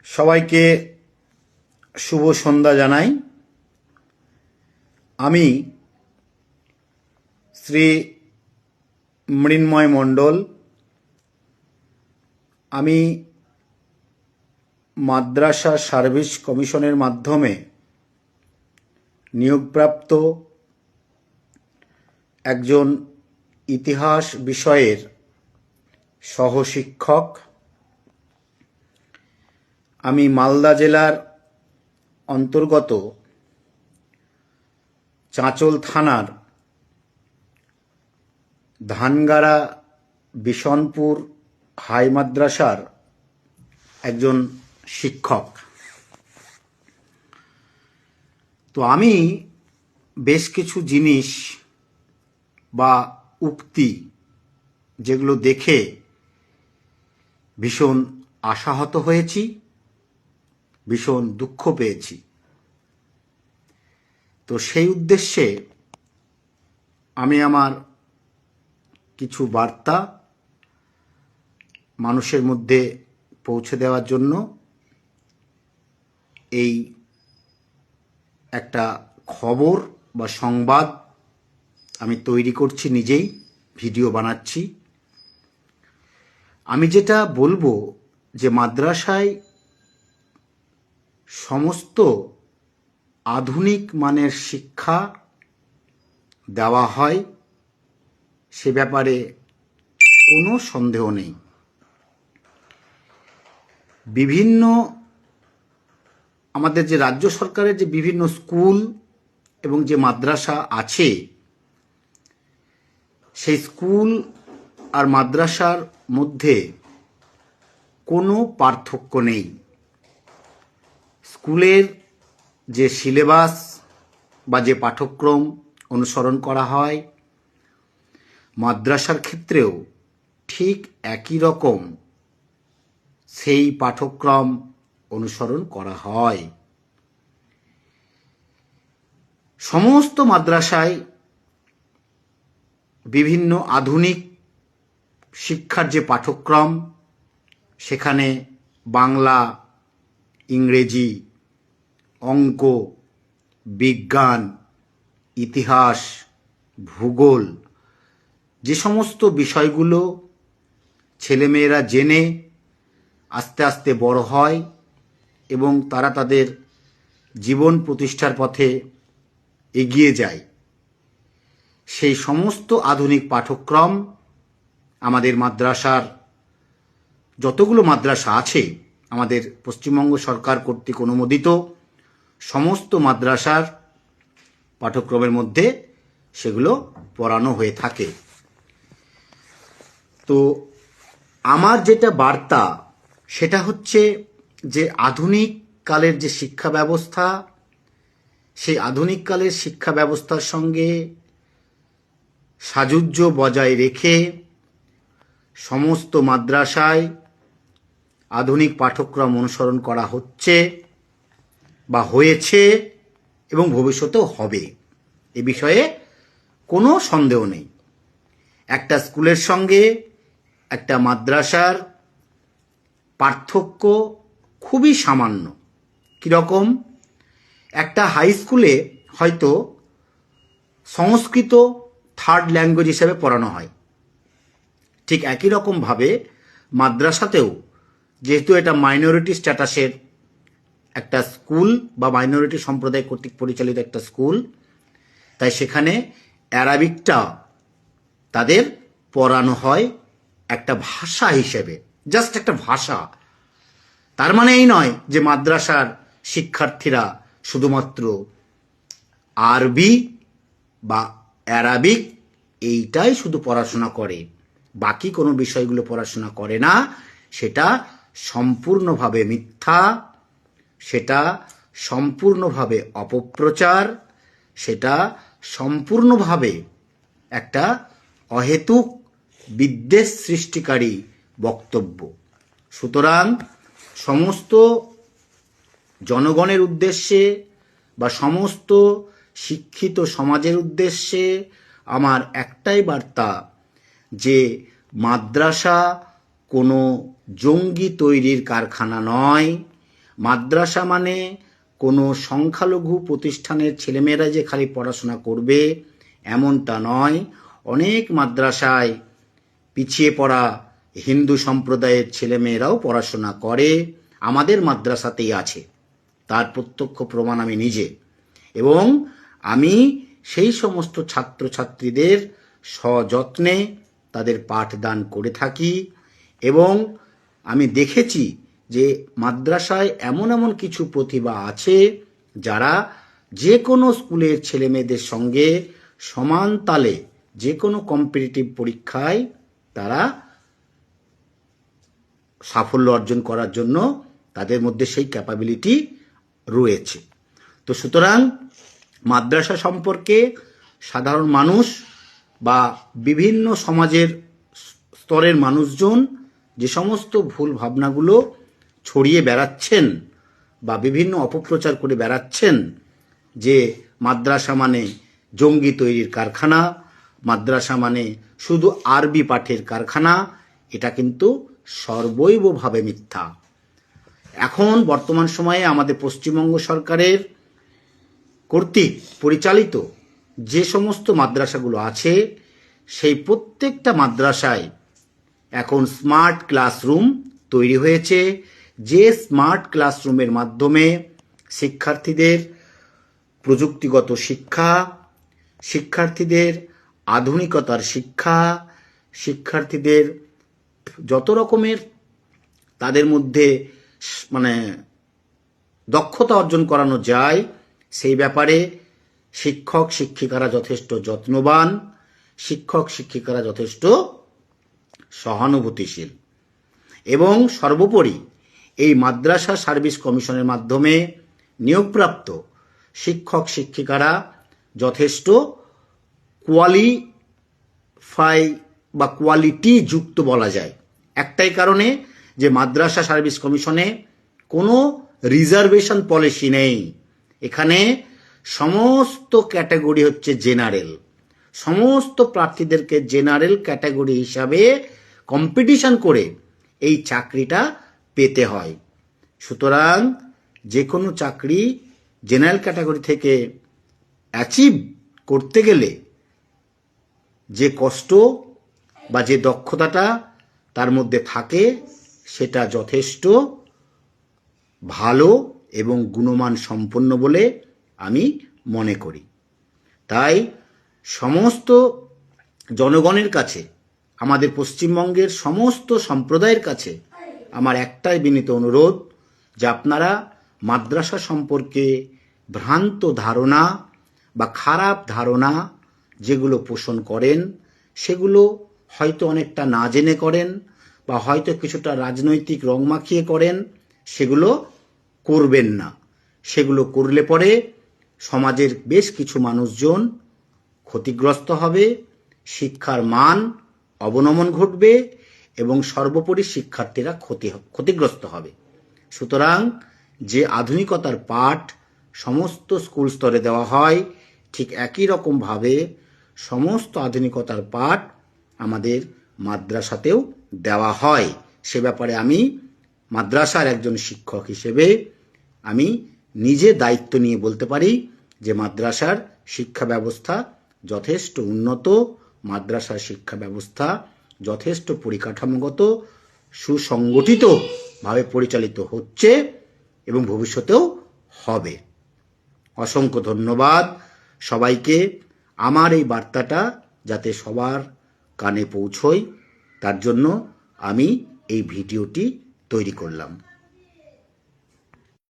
সবাইকে শুভ সন্ধ্যা জানাই। আমি শ্রী মৃন্ময় মণ্ডল। আমি মাদ্রাসা সার্ভিস কমিশনের মাধ্যমে নিয়োগপ্রাপ্ত একজন ইতিহাস বিষয়ের সহশিক্ষক। আমি মালদা জেলার অন্তর্গত চাঁচল থানার ধানগাড়া বিশনপুর হাই মাদ্রাসার একজন শিক্ষক। তো আমি বেশ কিছু জিনিস বা উক্তি যেগুলো দেখে ভীষণ আশাহত হয়েছি, ভীষণ দুঃখ পেয়েছি। তো সেই উদ্দেশ্যে আমি আমার কিছু বার্তা মানুষের মধ্যে পৌঁছে দেওয়ার জন্য এই একটা খবর বা সংবাদ আমি তৈরি করছি, নিজেই ভিডিও বানাচ্ছি। আমি যেটা বলবো যে মাদ্রাসায় সমস্ত আধুনিক মানের শিক্ষা দেওয়া হয়, সে ব্যাপারে কোনো সন্দেহ নেই। বিভিন্ন আমাদের যে রাজ্য সরকারের যে বিভিন্ন স্কুল এবং যে মাদ্রাসা আছে, সেই স্কুল আর মাদ্রাসার মধ্যে কোনো পার্থক্য নেই। স্কুলের যে সিলেবাস বা যে পাঠ্যক্রম অনুসরণ করা হয়, মাদ্রাসার ক্ষেত্রেও ঠিক একই রকম সেই পাঠ্যক্রম অনুসরণ করা হয়। সমস্ত মাদ্রাসায় বিভিন্ন আধুনিক শিক্ষার যে পাঠ্যক্রম, সেখানে বাংলা, ইংরেজি, অঙ্ক, বিজ্ঞান, ইতিহাস, ভূগোল, যে সমস্ত বিষয়গুলো ছেলেমেয়েরা জেনে আস্তে আস্তে বড় হয় এবং তারা তাদের জীবন প্রতিষ্ঠার পথে এগিয়ে যায়, সেই সমস্ত আধুনিক পাঠ্যক্রম আমাদের মাদ্রাসার যতগুলো মাদ্রাসা আছে, আমাদের পশ্চিমবঙ্গ সরকার কর্তৃক অনুমোদিত সমস্ত মাদ্রাসার পাঠ্যক্রমের মধ্যে সেগুলো পড়ানো হয়ে থাকে। তো আমার যেটা বার্তা সেটা হচ্ছে যে আধুনিক কালের যে শিক্ষা ব্যবস্থা, সেই আধুনিক কালের শিক্ষা ব্যবস্থার সঙ্গে সাযুজ্য বজায় রেখে সমস্ত মাদ্রাসায় আধুনিক পাঠ্যক্রম অনুসরণ করা হচ্ছে বা হয়েছে এবং ভবিষ্যতেও হবে, এ বিষয়ে কোনো সন্দেহ নেই। একটা স্কুলের সঙ্গে একটা মাদ্রাসার পার্থক্য খুবই সামান্য। কীরকম? একটা হাই স্কুলে হয়তো সংস্কৃত থার্ড ল্যাঙ্গুয়েজ হিসেবে পড়ানো হয়, ঠিক একই রকমভাবে মাদ্রাসাতেও যেহেতু এটা মাইনরিটি স্ট্যাটাসের একটা স্কুল বা মাইনরিটি সম্প্রদায় কর্তৃক পরিচালিত একটা স্কুল, তাই সেখানে অ্যারাবিকটা তাদের পড়ানো হয় একটা ভাষা হিসেবে, জাস্ট একটা ভাষা। তার মানে এই নয় যে মাদ্রাসার শিক্ষার্থীরা শুধুমাত্র আরবি বা অ্যারাবিক এইটাই শুধু পড়াশোনা করে, বাকি কোনো বিষয়গুলো পড়াশোনা করে না। সেটা সম্পূর্ণভাবে মিথ্যা, সেটা সম্পূর্ণভাবে অপপ্রচার, সেটা সম্পূর্ণভাবে একটা অহেতুক বিদ্বেষ সৃষ্টিকারী বক্তব্য। সুতরাং সমস্ত জনগণের উদ্দেশ্যে বা সমস্ত শিক্ষিত সমাজের উদ্দেশ্যে আমার একটাই বার্তা, যে মাদ্রাসা কোনো জঙ্গি তৈরির কারখানা নয়, মাদ্রাসা মানে কোনো সংখ্যালঘু প্রতিষ্ঠানের ছেলেমেয়েরা যে খালি পড়াশোনা করবে এমনটা নয়। অনেক মাদ্রাসায় পিছিয়ে পড়া হিন্দু সম্প্রদায়ের ছেলেমেয়েরাও পড়াশোনা করে, আমাদের মাদ্রাসাতেই আছে, তার প্রত্যক্ষ প্রমাণ আমি নিজে। এবং আমি সেই সমস্ত ছাত্রছাত্রীদের সযত্নে তাদের পাঠদান করে থাকি। এবং আমি দেখেছি যে মাদ্রাসায় এমন এমন কিছু প্রতিভা আছে যারা যে কোনো স্কুলের ছেলেমেয়েদের সঙ্গে সমান তালে যে কোনো কম্পিটিটিভ পরীক্ষায় তারা সাফল্য অর্জন করার জন্য তাদের মধ্যে সেই ক্যাপাবিলিটি রয়েছে। তো সুতরাং মাদ্রাসা সম্পর্কে সাধারণ মানুষ বা বিভিন্ন সমাজের স্তরের মানুষজন যে সমস্ত ভুল ভাবনাগুলো ছড়িয়ে বেড়াচ্ছেন বা বিভিন্ন অপপ্রচার করে বেড়াচ্ছেন যে মাদ্রাসা মানে জঙ্গি তৈরির কারখানা, মাদ্রাসা মানে শুধু আরবি পাঠের কারখানা, এটা কিন্তু সর্বৈবভাবে মিথ্যা। এখন বর্তমান সময়ে আমাদের পশ্চিমবঙ্গ সরকারের কর্তৃক পরিচালিত যে সমস্ত মাদ্রাসাগুলো আছে সেই প্রত্যেকটা মাদ্রাসায় এখন স্মার্ট ক্লাসরুম তৈরি হয়েছে, যে স্মার্ট ক্লাসরুমের মাধ্যমে শিক্ষার্থীদের প্রযুক্তিগত শিক্ষা, শিক্ষার্থীদের আধুনিকতার শিক্ষা, শিক্ষার্থীদের যত রকমের তাদের মধ্যে দক্ষতা অর্জন করানো যায় সেই ব্যাপারে শিক্ষক শিক্ষিকারা যথেষ্ট যত্নবান, শিক্ষক শিক্ষিকারা যথেষ্ট সহানুভূতিশীল। এবং সর্বোপরি এই মাদ্রাসা সার্ভিস কমিশনের মাধ্যমে নিয়োগপ্রাপ্ত শিক্ষক শিক্ষিকারা যথেষ্ট কোয়ালিফাই বা কোয়ালিটি যুক্ত বলা যায়। একটাই কারণে যে মাদ্রাসা সার্ভিস কমিশনে কোনো রিজার্ভেশন পলিসি নেই। এখানে সমস্ত ক্যাটাগরি হচ্ছে জেনারেল, সমস্ত প্রার্থীদেরকে জেনারেল ক্যাটাগরি হিসাবে কম্পিটিশন করে এই চাকরিটা পেতে হয়। সুতরাং যে কোনো চাকরি জেনারেল ক্যাটাগরি থেকে অ্যাচিভ করতে গেলে যে কষ্ট বা যে দক্ষতাটা তার মধ্যে থাকে সেটা যথেষ্ট ভালো এবং গুণমান সম্পন্ন বলে আমি মনে করি। তাই সমস্ত জনগণের কাছে, আমাদের পশ্চিমবঙ্গের সমস্ত সম্প্রদায়ের কাছে আমার একটাই বিনীত অনুরোধ যে আপনারা মাদ্রাসা সম্পর্কে ভ্রান্ত ধারণা বা খারাপ ধারণা যেগুলো পোষণ করেন সেগুলো হয়তো অনেকটা না জেনে করেন বা হয়তো কিছুটা রাজনৈতিক রং মাখিয়ে করেন, সেগুলো করবেন না। সেগুলো করলে পরে সমাজের বেশ কিছু মানুষজন ক্ষতিগ্রস্ত হবে, শিক্ষার মান অবনমন ঘটবে এবং সর্বোপরি শিক্ষার্থীরা ক্ষতিগ্রস্ত হবে। সুতরাং যে আধুনিকতার পাঠ সমস্ত স্কুল স্তরে দেওয়া হয় ঠিক একই রকমভাবে সমস্ত আধুনিকতার পাঠ আমাদের মাদ্রাসাতেও দেওয়া হয়। সে ব্যাপারে আমি মাদ্রাসার একজন শিক্ষক হিসেবে আমি নিজে দায়িত্ব নিয়ে বলতে পারি যে মাদ্রাসার শিক্ষা ব্যবস্থা যথেষ্ট উন্নত, মাদ্রাসার শিক্ষা ব্যবস্থা যথেষ্ট পরিকাঠামোগত সুসংগঠিতভাবে পরিচালিত হচ্ছে এবং ভবিষ্যতেও হবে। অসংখ্য ধন্যবাদ সবাইকে। আমার এই বার্তাটা যাতে সবার কানে পৌঁছয় তার জন্য আমি এই ভিডিওটি তৈরি করলাম।